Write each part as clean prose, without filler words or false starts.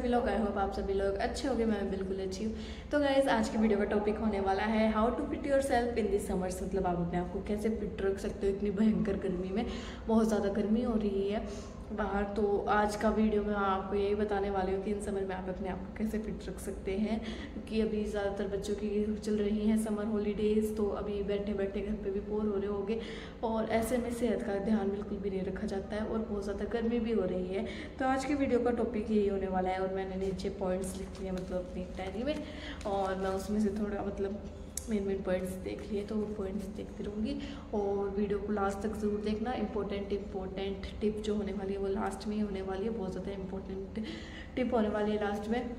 सभी लोग, I hope आप सभी लोग अच्छे होंगे। मैं बिल्कुल अच्छी हूँ। तो गाइस, आज की वीडियो का टॉपिक होने वाला है how to fit your self in this summers. मतलब आप अपने आप को कैसे फिट रख सकते हो इतनी भयंकर गर्मी में। बहुत ज़्यादा गर्मी हो रही है बाहर। तो आज का वीडियो में आपको यही बताने वाली हूँ कि इन समर में आप अपने आप को कैसे फिट रख सकते हैं, क्योंकि अभी ज़्यादातर बच्चों की चल रही हैं समर हॉलीडेज़। तो अभी बैठे बैठे घर पे भी बोर हो रहे होंगे और ऐसे में सेहत का ध्यान बिल्कुल भी नहीं रखा जाता है और बहुत ज़्यादा गर्मी भी हो रही है। तो आज की वीडियो का टॉपिक यही होने वाला है और मैंने नीचे पॉइंट्स लिख लिए मतलब अपनी डायरी में, और मैं उसमें से थोड़ा मतलब मेन पॉइंट्स देख लिए, तो वो पॉइंट्स देखती रहूँगी। और वीडियो को लास्ट तक ज़रूर देखना। इंपॉर्टेंट टिप जो होने वाली है वो लास्ट में ही होने वाली है। बहुत ज़्यादा इंपॉर्टेंट टिप होने वाली है लास्ट में।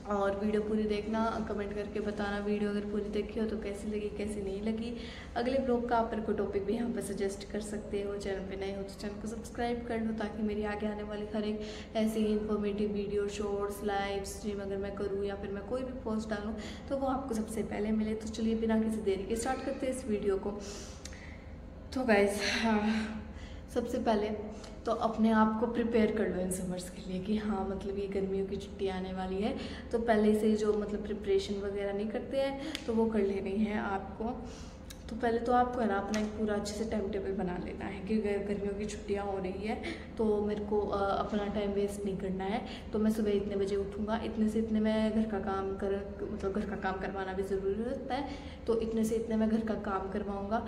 और वीडियो पूरी देखना, कमेंट करके बताना वीडियो अगर पूरी देखी हो तो कैसी लगी कैसी नहीं लगी। अगले ब्लॉग का आप मेरे को टॉपिक भी यहाँ पर सजेस्ट कर सकते हो। चैनल पे नए हो तो चैनल को सब्सक्राइब कर लो, ताकि मेरी आगे आने वाली हर एक ऐसी ही informative video, shorts, live stream अगर मैं करूँ या फिर मैं कोई भी पोस्ट डालूँ तो वो आपको सबसे पहले मिले। तो चलिए बिना किसी देरी के स्टार्ट करते हैं इस वीडियो को। तो गाइस, सबसे पहले तो अपने आप को प्रिपेयर कर लो इन समर्स के लिए कि हाँ मतलब ये गर्मियों की छुट्टी आने वाली है। तो पहले से जो मतलब प्रिपरेशन वगैरह नहीं करते हैं तो वो कर लेनी है आपको। तो पहले तो आपको है ना अपना एक पूरा अच्छे से टाइम टेबल बना लेना है कि गर्मियों की छुट्टियां हो रही है तो मेरे को अपना टाइम वेस्ट नहीं करना है। तो मैं सुबह इतने बजे उठूँगा, इतने से इतने मैं घर का काम मतलब घर का काम करवाना भी ज़रूरी होता है, तो इतने से इतने मैं घर का काम करवाऊँगा।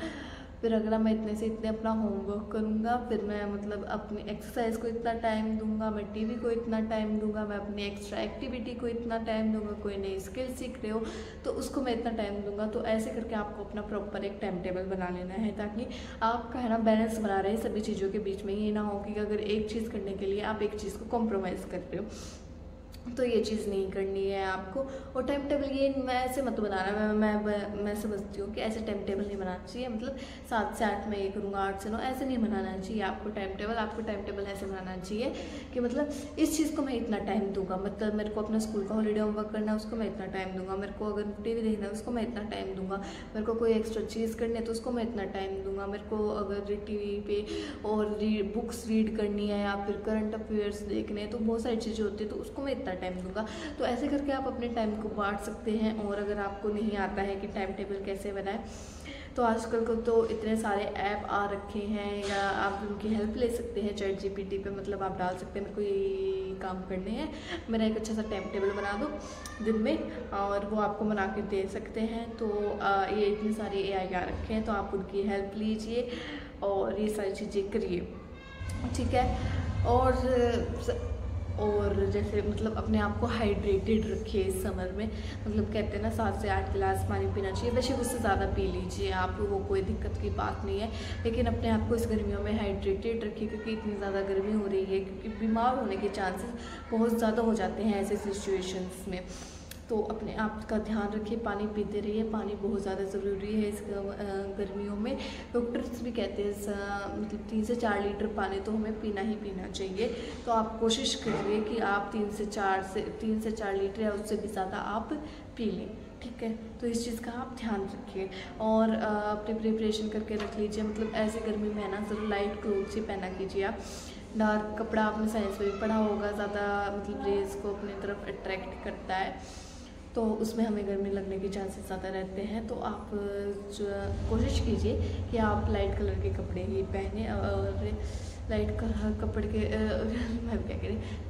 फिर अगला मैं इतने से इतने अपना होमवर्क करूँगा, फिर मैं मतलब अपनी एक्सरसाइज को इतना टाइम दूंगा, मैं टीवी को इतना टाइम दूंगा, मैं अपनी एक्स्ट्रा एक्टिविटी को इतना टाइम दूंगा, कोई नई स्किल सीख रहे हो तो उसको मैं इतना टाइम दूंगा। तो ऐसे करके आपको अपना प्रॉपर एक टाइम टेबल बना लेना है, ताकि आपका है ना बैलेंस बना रहे सभी चीज़ों के बीच में। ये ना हो कि अगर एक चीज़ करने के लिए आप एक चीज़ को कॉम्प्रोमाइज़ कर रहे हो, तो ये चीज़ नहीं करनी है आपको। और टाइम टेबल ये मैं ऐसे मत बनाना, मैं समझती हूँ कि ऐसे टाइम टेबल नहीं बनाना चाहिए। मतलब 7 से 8 मैं ये करूँगा, 8 से 9 ऐसे नहीं बनाना चाहिए आपको टाइम टेबल ऐसे बनाना चाहिए कि मतलब इस चीज़ को मैं इतना टाइम दूंगा। मतलब मेरे को अपना स्कूल का हॉलीडे होमवर्क करना है उसको मैं इतना टाइम दूंगा, मेरे को अगर टीवी देखना है उसको मैं इतना टाइम दूंगा, मेरे को कोई एक्स्ट्रा चीज़ करनी है तो उसको मैं इतना टाइम दूंगा, मेरे को अगर टीवी पे और बुक्स रीड करनी है या फिर करंट अफेयर्स देखने हैं तो बहुत सारी चीज़ें होती है तो उसको मैं इतना टाइम दूंगा। तो ऐसे करके आप अपने टाइम को बांट सकते हैं। और अगर आपको नहीं आता है कि टाइम टेबल कैसे बनाएं, तो आजकल को तो इतने सारे ऐप आ रखे हैं या आप उनकी हेल्प ले सकते हैं। चैट जीपीटी पे मतलब आप डाल सकते हैं मेरे को ये काम करने हैं, मेरा एक अच्छा सा टाइम टेबल बना दो दिन में, और वो आपको बना के दे सकते हैं। तो ये इतने सारे एआई आ रखे हैं तो आप उनकी हेल्प लीजिए और ये सारी चीज़ें करिए, ठीक है। और जैसे मतलब अपने आप को हाइड्रेटेड रखिए इस समर में। मतलब कहते हैं ना 7 से 8 गिलास पानी पीना चाहिए, वैसे उससे ज़्यादा पी लीजिए आप, वो कोई दिक्कत की बात नहीं है। लेकिन अपने आप को इस गर्मियों में हाइड्रेटेड रखिए, क्योंकि इतनी ज़्यादा गर्मी हो रही है, क्योंकि बीमार होने के चांसेस बहुत ज़्यादा हो जाते हैं ऐसे सिचुएशंस में। तो अपने आप का ध्यान रखिए, पानी पीते रहिए। पानी बहुत ज़्यादा ज़रूरी है इस गर्मियों में। डॉक्टर्स भी कहते हैं मतलब 3 से 4 लीटर पानी तो हमें पीना ही पीना चाहिए। तो आप कोशिश करिए कि आप 3 से 4 लीटर या उससे भी ज़्यादा आप पी लें, ठीक है। तो इस चीज़ का आप ध्यान रखिए और अपनी प्रिपरेशन करके रख लीजिए। मतलब ऐसी गर्मी में है ना ज़रूर लाइट क्लोथ्स ही पहना कीजिए आप। डार्क कपड़ा आपने साइंस में भी पढ़ा होगा, ज़्यादा मतलब रेज को अपनी तरफ अट्रैक्ट करता है, तो उसमें हमें गर्मी लगने के चांसेस ज़्यादा रहते हैं। तो आप कोशिश कीजिए कि आप लाइट कलर के कपड़े ही पहने और लाइट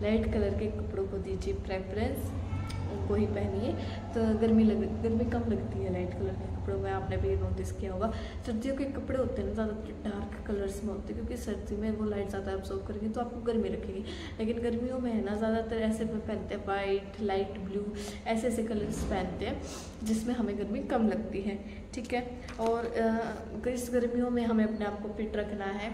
लाइट कलर के कपड़ों को दीजिए प्रेफरेंस, उनको ही पहनिए। तो गर्मी कम लगती है लाइट कलर के कपड़ों में, आपने भी नोटिस किया होगा। सर्दियों के कपड़े होते हैं ना ज़्यादा डार्क कलर्स में होते हैं, क्योंकि सर्दी में वो लाइट ज़्यादा एब्जॉर्ब करेंगे तो आपको गर्मी रखेगी। लेकिन गर्मियों में है ना ज़्यादातर ऐसे पहनते हैं वाइट, लाइट ब्लू, ऐसे कलर्स पहनते हैं जिसमें हमें गर्मी कम लगती है, ठीक है। और इस गर्मियों में हमें अपने आप को फिट रखना है,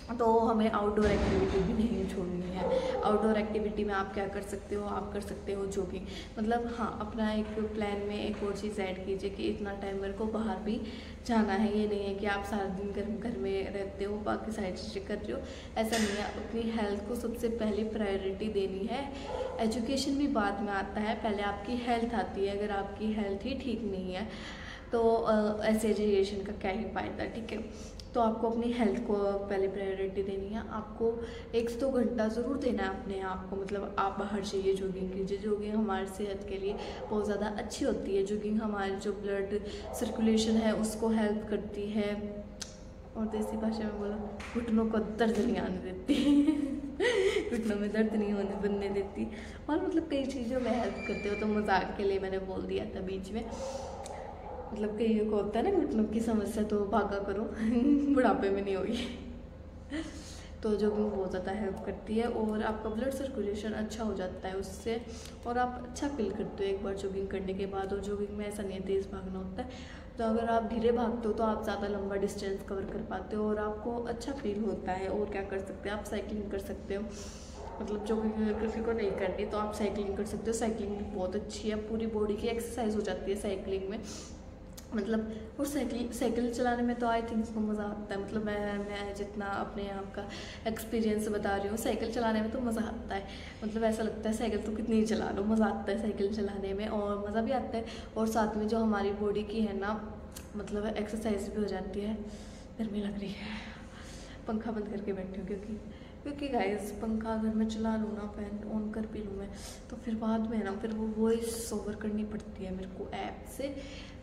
तो हमें आउटडोर एक्टिविटी भी नहीं छोड़नी है। आउटडोर एक्टिविटी में आप क्या कर सकते हो, आप कर सकते हो जॉगिंग। मतलब हाँ, अपना एक प्लान में एक और चीज़ ऐड कीजिए कि इतना टाइम मेरे को बाहर भी जाना है। ये नहीं है कि आप सारा दिन घर में रहते हो बाकी सारी चीज़ें कर रहे हो, ऐसा नहीं है। अपनी हेल्थ को सबसे पहले प्रायोरिटी देनी है। एजुकेशन भी बाद में आता है, पहले आपकी हेल्थ आती है। अगर आपकी हेल्थ ही ठीक नहीं है तो ऐसे एजुकेशन का क्या ही फ़ायदा, ठीक है। तो आपको अपनी हेल्थ को पहले प्रायोरिटी देनी है। आपको 1 से 2 घंटा ज़रूर देना है अपने आप को, मतलब आप बाहर जाइए, जॉगिंग कीजिए। जॉगिंग हमारी सेहत के लिए बहुत ज़्यादा अच्छी होती है। जॉगिंग हमारी जो ब्लड सर्कुलेशन है उसको हेल्प करती है, और देसी भाषा में बोला घुटनों को दर्द नहीं आने देती घुटनों में दर्द नहीं बनने देती, और मतलब कई चीज़ों में हेल्प करते हो। तो मजाक के लिए मैंने बोल दिया था बीच में, मतलब कईयों को होता है ना घुटनों की समस्या, तो भागा करो बुढ़ापे में नहीं होगी तो जॉगिंग बहुत ज़्यादा हेल्प करती है, और आपका ब्लड सर्कुलेशन अच्छा हो जाता है उससे, और आप अच्छा फील करते हो एक बार जॉगिंग करने के बाद। और जॉगिंग में ऐसा नहीं है तेज़ भागना होता है, तो अगर आप धीरे भागते हो तो आप ज़्यादा लंबा डिस्टेंस कवर कर पाते हो और आपको अच्छा फील होता है। और क्या कर सकते हैं, आप साइकिलिंग कर सकते हो, मतलब जॉगिंग किसी को नहीं करनी तो आप साइकिलिंग कर सकते हो। साइकिलिंग भी बहुत अच्छी है, पूरी बॉडी की एक्सरसाइज हो जाती है साइकिलिंग में, मतलब। और साइकिल चलाने में तो आई थिंक इसको मज़ा आता है, मतलब मैं जितना अपने आप का एक्सपीरियंस बता रही हूँ, साइकिल चलाने में तो मज़ा आता है। मतलब ऐसा लगता है साइकिल तो कितनी ही चला लो, मज़ा आता है साइकिल चलाने में, और मज़ा भी आता है। और साथ में जो हमारी बॉडी की है ना, मतलब एक्सरसाइज भी हो जाती है। गर्मी लग रही है, पंखा बंद करके बैठी हूँ क्योंकि गाइस पंखा अगर मैं चला लूँ ना, फैन ऑन कर भी लूँ मैं, तो फिर बाद में ना फिर वो वॉइस ओवर करनी पड़ती है मेरे को ऐप से,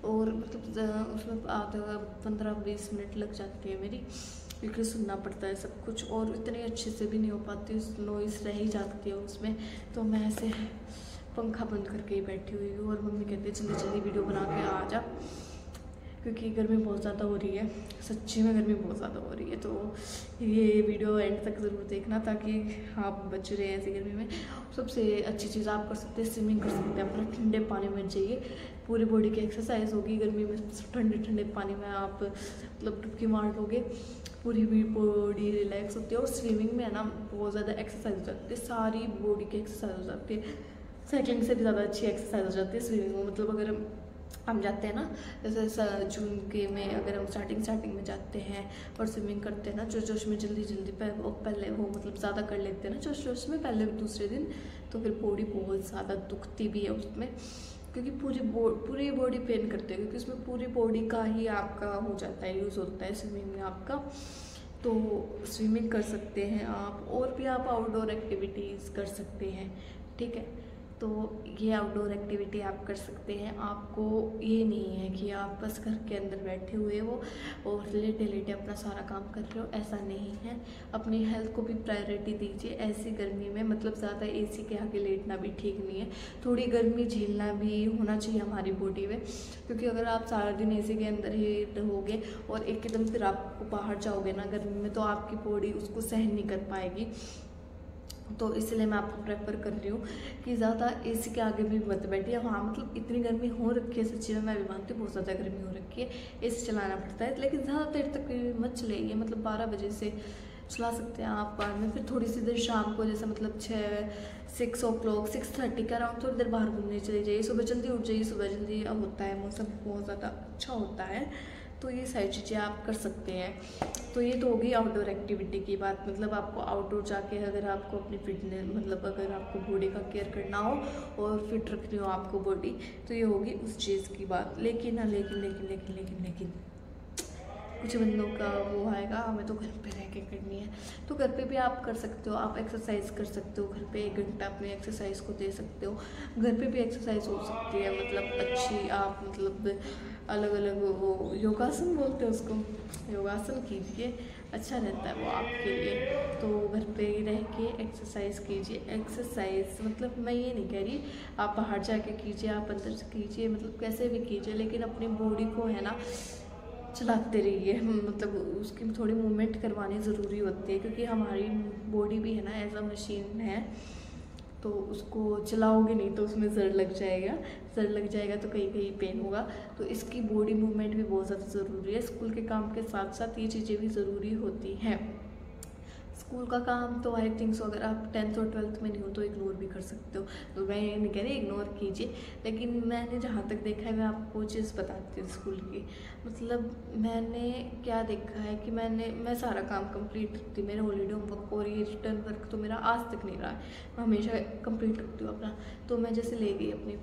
और मतलब उसमें आधा 15-20 मिनट लग जाती है मेरी, क्योंकि सुनना पड़ता है सब कुछ, और इतने अच्छे से भी नहीं हो पाती, नॉइस रह ही जाती है उसमें। तो मैं ऐसे पंखा बंद करके ही बैठी हुई हूँ, और मम्मी कहती है जल्दी जल्दी वीडियो बना के आ जा, क्योंकि गर्मी बहुत ज़्यादा हो रही है, सच्ची में गर्मी बहुत ज़्यादा हो रही है। तो ये वीडियो एंड तक ज़रूर देखना, ताकि आप बच रहे हैं ऐसी गर्मी में। सबसे अच्छी चीज़ आप कर सकते हैं, स्विमिंग कर सकते हैं, अपना ठंडे पानी में जाइए, पूरी बॉडी की एक्सरसाइज होगी। गर्मी में ठंडे ठंडे पानी में आप मतलब डुबकी मार लोगे, पूरी भी बॉडी रिलैक्स होती है। और स्विमिंग में है ना बहुत ज़्यादा एक्सरसाइज हो जाती है, सारी बॉडी की एक्सरसाइज हो जाती है। साइकिलिंग से भी ज़्यादा अच्छी एक्सरसाइज हो जाती है स्विमिंग में। मतलब अगर हम जाते हैं ना, जैसे जून के में अगर हम स्टार्टिंग में जाते हैं और स्विमिंग करते हैं ना, जोश में जल्दी पहले वो मतलब ज़्यादा कर लेते हैं ना जोश में पहले दूसरे दिन, तो फिर बॉडी बहुत ज़्यादा दुखती भी है उसमें, क्योंकि पूरी बॉडी पेन करते हैं, क्योंकि उसमें पूरी बॉडी का ही आपका हो जाता है, यूज़ होता है स्विमिंग में आपका। तो स्विमिंग कर सकते हैं आप, और भी आप आउटडोर एक्टिविटीज़ कर सकते हैं, ठीक है। तो ये आउटडोर एक्टिविटी आप कर सकते हैं। आपको ये नहीं है कि आप बस घर के अंदर बैठे हुए हो और लेटे लेटे अपना सारा काम कर रहे हो, ऐसा नहीं है। अपनी हेल्थ को भी प्रायोरिटी दीजिए ऐसी गर्मी में, मतलब ज़्यादा एसी के आगे लेटना भी ठीक नहीं है, थोड़ी गर्मी झेलना भी होना चाहिए हमारी बॉडी में, क्योंकि अगर आप सारा दिन एसी के अंदर ही रहोगे और एकदम फिर आप बाहर जाओगे ना गर्मी में, तो आपकी बॉडी उसको सहन नहीं कर पाएगी। तो इसलिए मैं आपको प्रेफर कर रही हूँ कि ज़्यादा एसी के आगे भी मत बैठिए। हाँ मतलब इतनी गर्मी हो रखी है, सच्ची में मैं भी मानती हूँ बहुत ज़्यादा गर्मी हो रखी है, एसी चलाना पड़ता है, लेकिन ज़्यादा देर तक मत चलाइए, मतलब 12 बजे से चला सकते हैं आप, बाद में फिर थोड़ी सी देर शाम को, जैसे मतलब 6 o'clock 6:30 के अराउंड थोड़ी देर बाहर घूमने चले जाइए। सुबह जल्दी उठ जाइए, सुबह जल्दी अब होता है, मौसम बहुत ज़्यादा अच्छा होता है, तो ये सारी चीज़ें आप कर सकते हैं। तो ये तो होगी आउटडोर एक्टिविटी की बात, मतलब आपको आउटडोर जाके अगर आपको अपनी फिटनेस, मतलब अगर आपको बॉडी का केयर करना हो और फिट रखनी हो आपको बॉडी, तो ये होगी उस चीज़ की बात। लेकिन लेकिन कुछ बंदों का वो आएगा, हमें तो घर पे रह के करनी है, तो घर पे भी आप कर सकते हो, आप एक्सरसाइज कर सकते हो, घर पे 1 घंटा अपनी एक्सरसाइज को दे सकते हो। घर पे भी एक्सरसाइज हो सकती है, मतलब अच्छी, आप मतलब अलग अलग वो योगासन बोलते हैं उसको, योगासन कीजिए, अच्छा रहता है वो आपके लिए। तो घर पे ही रह के एक्सरसाइज कीजिए। एक्सरसाइज मतलब मैं ये नहीं कह रही आप बाहर जाके कीजिए, आप अंदर से कीजिए, मतलब कैसे भी कीजिए, लेकिन अपनी बॉडी को है ना चलाते रहिए, मतलब उसकी थोड़ी मूवमेंट करवानी ज़रूरी होती है, क्योंकि हमारी बॉडी भी है ना एज अ मशीन है, तो उसको चलाओगे नहीं तो उसमें जड़ लग जाएगा तो कहीं कहीं पेन होगा। तो इसकी बॉडी मूवमेंट भी बहुत ज़्यादा ज़रूरी है। स्कूल के काम के साथ साथ ये चीज़ें भी ज़रूरी होती हैं। स्कूल का काम तो आई थिंक सो अगर आप 10th और 12th में नहीं हो तो इग्नोर भी कर सकते हो, तो मैं ये नहीं कह रही इग्नोर कीजिए, लेकिन मैंने जहाँ तक देखा है मैं आपको वो चीज़ बताती हूँ स्कूल की। मतलब मैंने क्या देखा है कि मैं सारा काम कंप्लीट रखती हूँ, मेरे हॉलीडे होमवर्क और ये रिटर्न वर्क तो मेरा आज तक नहीं रहा है, मैं हमेशा कंप्लीट रखती हूँ अपना। तो मैं जैसे ले गई अपनी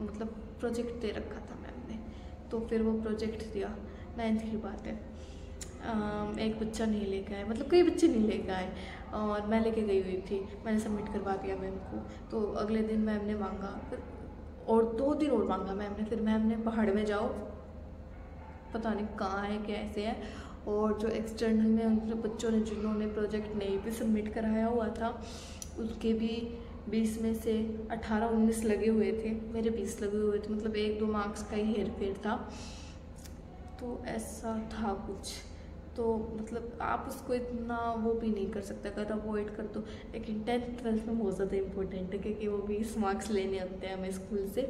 मतलब प्रोजेक्ट दे रखा था मैम ने, तो फिर वो प्रोजेक्ट दिया, 9th की बात है। एक बच्चा नहीं लेके आया, मतलब कई बच्चे नहीं लेके आए और मैं लेके गई हुई थी, मैंने सबमिट करवा दिया मैम को। तो अगले दिन मैम ने मांगा, फिर और 2 दिन और मांगा मैम ने। फिर मैम ने पहाड़ में जाओ, पता नहीं कहाँ है कैसे है, और जो एक्सटर्नल में उन बच्चों ने जिन्होंने प्रोजेक्ट नहीं भी सबमिट कराया हुआ था उसके भी 20 में से 18-19 लगे हुए थे, मेरे 20 लगे हुए थे, मतलब 1-2 मार्क्स का ही हेर फेर था। तो ऐसा था कुछ, तो मतलब आप उसको इतना वो भी नहीं कर सकते, अगर अवॉइड कर दो। लेकिन 10th 12th में बहुत ज़्यादा इंपॉर्टेंट है, क्योंकि वो 20 मार्क्स लेने होते हैं हमें स्कूल से।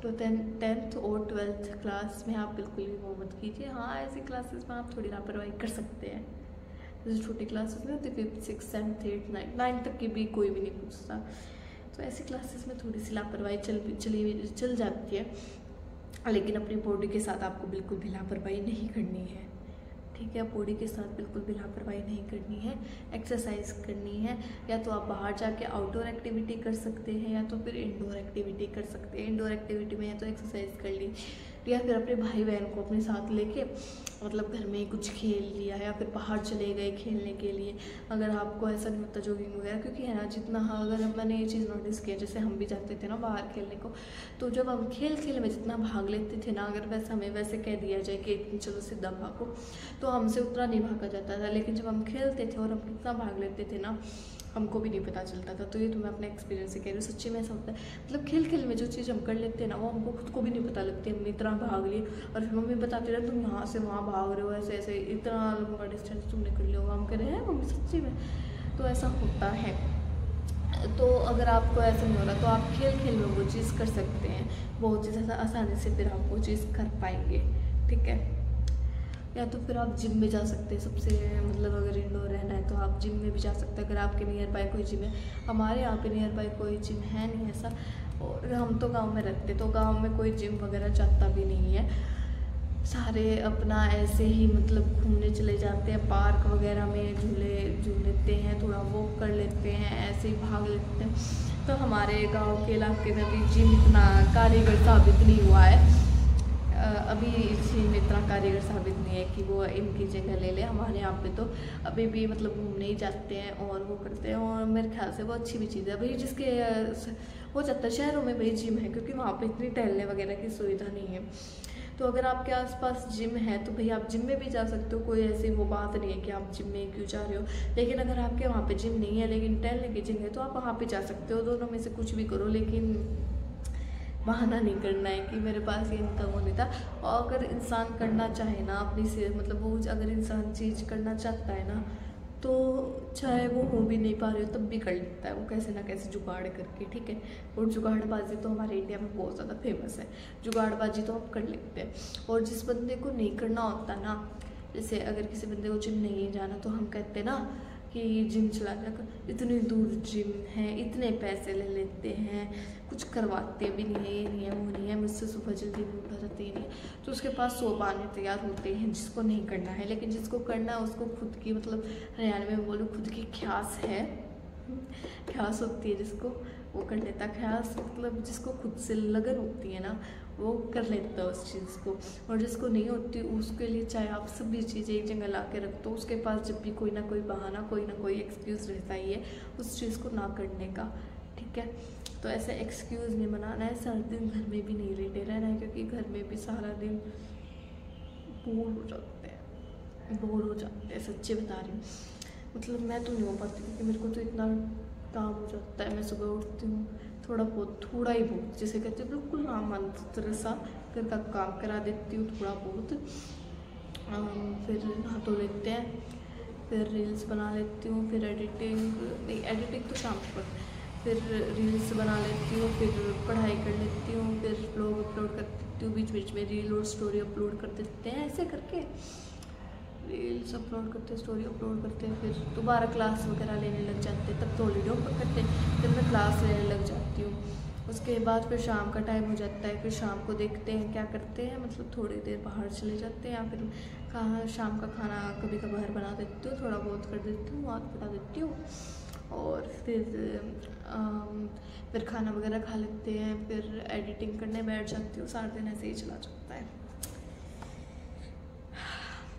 तो 10th और 12th क्लास में आप बिल्कुल भी वो मत कीजिए। हाँ, ऐसी क्लासेस में आप थोड़ी लापरवाही कर सकते हैं, जैसे छोटी क्लासेस में होती है 5th 6th 7th 8th 9th तक की भी कोई भी नहीं पूछता, तो ऐसी क्लासेस में थोड़ी सी लापरवाही चल जाती है। लेकिन अपनी बॉडी के साथ आपको बिल्कुल भी लापरवाही नहीं करनी है, ठीक है। बॉडी के साथ बिल्कुल भी लापरवाही नहीं करनी है, एक्सरसाइज करनी है। या तो आप बाहर जाके आउटडोर एक्टिविटी कर सकते हैं, या तो फिर इंडोर एक्टिविटी कर सकते हैं। इंडोर एक्टिविटी में या तो एक्सरसाइज कर ली, या फिर अपने भाई बहन को अपने साथ लेके मतलब घर में कुछ खेल लिया, या फिर बाहर चले गए खेलने के लिए। अगर आपको ऐसा नहीं होता जॉगिंग वगैरह, क्योंकि है ना, जितना अगर मैंने ये चीज़ नोटिस किया, जैसे हम भी जाते थे ना बाहर खेलने को, तो जब हम खेल में जितना भाग लेते थे ना, अगर वैसे हमें वैसे कह दिया जाए कि चलो सीधा भागो, तो हमसे उतना नहीं भागा जाता था। लेकिन जब हम खेलते थे और हम कितना भाग लेते थे ना, हमको भी नहीं पता चलता था। तो ये तो मैं अपने एक्सपीरियंस से कह रही हूँ, सच्ची में ऐसा होता है। मतलब खेल में जो चीज़ हम कर लेते हैं ना, वो हमको खुद को भी नहीं पता लगती, हमने इतना भाग लिए। और फिर मम्मी बताती रहे, तुम यहाँ से वहाँ भाग रहे हो, ऐसे ऐसे इतना लंबा डिस्टेंस तुमने कर लिया होगा। हम कह रहे हैं मम्मी सच्ची में, तो ऐसा होता है। तो अगर आपको ऐसा नहीं हो रहा, तो आप खेल में वो चीज़ कर सकते हैं, बहुत ही ज़्यादा आसानी से फिर आप वो चीज़ कर पाएंगे, ठीक है। या तो फिर आप जिम में जा सकते हैं, सबसे मतलब अगर इंडोर रहना है तो आप जिम में भी जा सकते हैं, अगर आपके नियर बाय कोई जिम है। हमारे यहाँ पे नियर बाय कोई जिम है नहीं ऐसा, और हम तो गांव में रहते, तो गांव में कोई जिम वगैरह जाता भी नहीं है। सारे अपना ऐसे ही मतलब घूमने चले जाते हैं, पार्क वगैरह में झूल लेते हैं, थोड़ा वॉक कर लेते हैं, ऐसे ही भाग लेते हैं। तो हमारे गाँव के इलाके में भी जिम इतना कारीगर साबित नहीं हुआ है, अभी इस चीज़ में इतना कारीगर साबित नहीं है कि वो इनकी जगह ले ले। हमारे यहाँ पे तो अभी भी मतलब घूमने ही जाते हैं और वो करते हैं, और मेरे ख्याल से वो अच्छी भी चीज़ है भाई, जिसके हो जाता है शहरों में भाई जिम है, क्योंकि वहाँ पे इतनी टहलने वगैरह की सुविधा नहीं है। तो अगर आपके आसपास जिम है तो भाई आप जिम में भी जा सकते हो, कोई ऐसी वो बात नहीं है कि आप जिम में क्यों जा रहे हो। लेकिन अगर आपके वहाँ पे जिम नहीं है लेकिन टहलने की जिम है, तो आप वहाँ पे जा सकते हो। दोनों में से कुछ भी करो, लेकिन बहाना नहीं करना है कि मेरे पास ये इनका वो नहीं था। और अगर इंसान करना चाहे ना अपनी से मतलब वो अगर इंसान चीज़ करना चाहता है ना, तो चाहे वो हो भी नहीं पा रही हो तब भी कर लेता है वो, कैसे ना कैसे जुगाड़ करके, ठीक है। और जुगाड़बाजी तो हमारे इंडिया में बहुत ज़्यादा फेमस है, जुगाड़बाजी तो हम कर लेते हैं। और जिस बंदे को नहीं करना होता ना, जैसे अगर किसी बंदे को जिम नहीं जाना, तो हम कहते हैं ना कि जिम चला जाकर, इतनी दूर जिम है, इतने पैसे ले लेते हैं, कुछ करवाते भी नहीं है, ये नहीं है वो नहीं है, मुझसे सुबह जल्दी भी उठा जाते ही नहीं, तो उसके पास 100 बहाने तैयार होते हैं जिसको नहीं करना है। लेकिन जिसको करना है उसको खुद की मतलब हरियाणा में बोलो खुद की ख्यास है, ख्यास होती है जिसको, वो कर लेता। ख्यास मतलब जिसको खुद से लगन होती है ना, वो कर लेता है उस चीज़ को। और जिसको नहीं होती उसके लिए चाहे आप सभी चीज़ें एक जगह ला के रख दो, उसके पास जब भी कोई ना कोई बहाना, कोई ना कोई एक्सक्यूज़ रहता ही है उस चीज़ को ना करने का, ठीक है। तो ऐसे एक्सक्यूज़ नहीं बनाना है, सारा दिन घर में भी नहीं लेटे रहना है, क्योंकि घर में भी सारा दिन बोर हो जाते हैं, सच्चे बता रही हूँ। मतलब मैं तो नहीं हो पाती, क्योंकि मेरे को तो इतना काम हो जाता है। मैं सुबह उठती हूँ, थोड़ा ही बहुत जिसे कहते हैं बिल्कुल नामांतर सा घर का काम करा देती हूँ, थोड़ा बहुत। फिर नहा धो लेते हैं, फिर रील्स बना लेती हूँ, फिर एडिटिंग तो शाम को, फिर रील्स बना लेती हूँ, फिर पढ़ाई कर लेती हूँ, फिर ब्लॉग अपलोड कर देती हूँ, बीच में रील और स्टोरी अपलोड कर देते हैं। ऐसे करके रील्स अपलोड करते हैं, स्टोरी अपलोड करते हैं, फिर दोबारा क्लास वगैरह लेने लग जाते हैं। तब तो हॉलीडे होमवर्क करते हैं, फिर मैं क्लास लेने लग जाती हूँ। उसके बाद फिर शाम का टाइम हो जाता है, फिर शाम को देखते हैं क्या करते हैं, मतलब थोड़ी देर बाहर चले जाते हैं, या फिर शाम का खाना कभी कभार बना देती हूँ, थोड़ा बहुत कर देती हूँ, हाथ बटा देती हूँ, और फिर खाना वगैरह खा लेते हैं, फिर एडिटिंग करने बैठ जाती हूँ। सारा दिन ऐसे ही चला जाता है।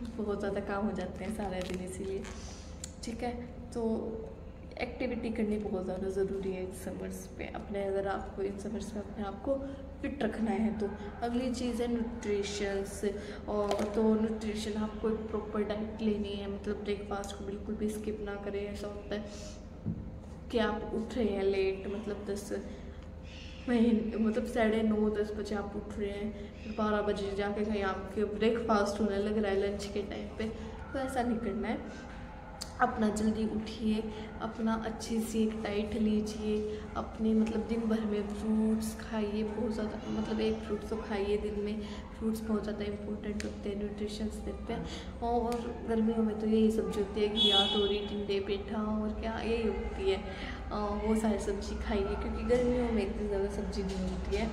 बहुत ज़्यादा काम हो जाते हैं सारे दिन, इसीलिए ठीक है। तो एक्टिविटी करनी बहुत ज़्यादा ज़रूरी है इस समर्स पे अपने, अगर आपको इन समर्स में अपने आप को फिट रखना है तो। अगली चीज़ है न्यूट्रिशंस, और तो न्यूट्रिशन आपको एक प्रॉपर डाइट लेनी है, मतलब ब्रेकफास्ट को बिल्कुल भी स्किप ना करें। ऐसा होता है कि आप उठ रहे हैं लेट, मतलब 10 महीने मतलब 9:30-10 बजे आप उठ रहे हैं, फिर 12 बजे जाके कहीं आपके ब्रेकफास्ट होने लग रहा है लंच के टाइम पे, तो ऐसा नहीं करना है। अपना जल्दी उठिए, अपना अच्छी सी एक डाइट लीजिए, अपने मतलब दिन भर में फ्रूट्स खाइए बहुत ज़्यादा, मतलब एक फ्रूट तो खाइए दिन में। फ्रूट्स बहुत ज़्यादा इंपॉर्टेंट होते हैं, न्यूट्रिशंस देते हैं। और गर्मियों में तो यही सब्जी होती है, घिया, तोरी, टिंडे, पेठा और क्या यही होती है, वो सारी सब्जी खाइए, क्योंकि गर्मियों में इतनी ज़्यादा सब्जी नहीं होती है।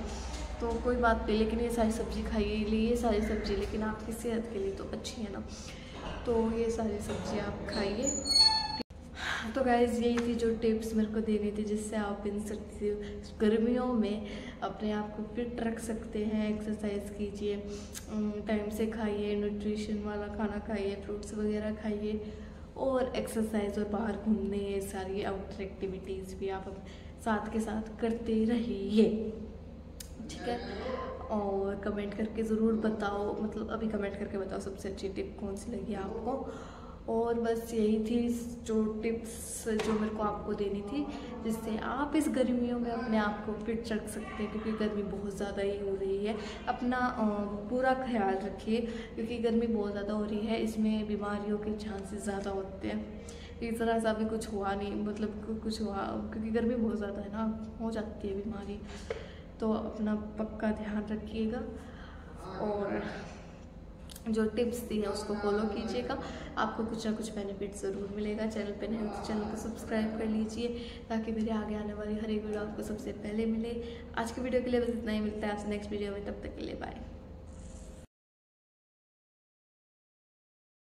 तो कोई बात नहीं, लेकिन ये सारी सब्जी खाइए, ये सारी सब्जी लेकिन आपकी सेहत के लिए तो अच्छी है ना, तो ये सारी सब्जी आप खाइए। तो गाइज़ यही थी जो टिप्स मेरे को देनी थी, जिससे आप इन सर्दी गर्मियों में अपने आप को फिट रख सकते हैं। एक्सरसाइज कीजिए, टाइम से खाइए, न्यूट्रिशन वाला खाना खाइए, फ्रूट्स वगैरह खाइए, और एक्सरसाइज और बाहर घूमने, ये सारी आउटडोर एक्टिविटीज़ भी आप साथ के साथ करते रहिए, ठीक है। और कमेंट करके ज़रूर बताओ, मतलब अभी कमेंट करके बताओ सबसे अच्छी टिप कौन सी लगी आपको। और बस यही थी जो टिप्स जो मेरे को आपको देनी थी, जिससे आप इस गर्मियों में अपने आप को फिट रख सकते हैं, क्योंकि गर्मी बहुत ज़्यादा ही हो रही है। अपना पूरा ख्याल रखिए, क्योंकि गर्मी बहुत ज़्यादा हो रही है, इसमें बीमारियों के चांसेस ज़्यादा होते हैं। इस तरह से अभी कुछ हुआ नहीं, मतलब कुछ हुआ, क्योंकि गर्मी बहुत ज़्यादा है ना, हो जाती है बीमारी। तो अपना पक्का ध्यान रखिएगा, और जो टिप्स दी हैं उसको फॉलो कीजिएगा, आपको कुछ ना कुछ बेनिफिट ज़रूर मिलेगा। चैनल पे नए तो चैनल को सब्सक्राइब कर लीजिए, ताकि मेरे आगे आने वाली हर एक वीडियो आपको सबसे पहले मिले। आज की वीडियो के लिए बस इतना ही, मिलता है आपसे नेक्स्ट वीडियो में, तब तक के लिए बाय।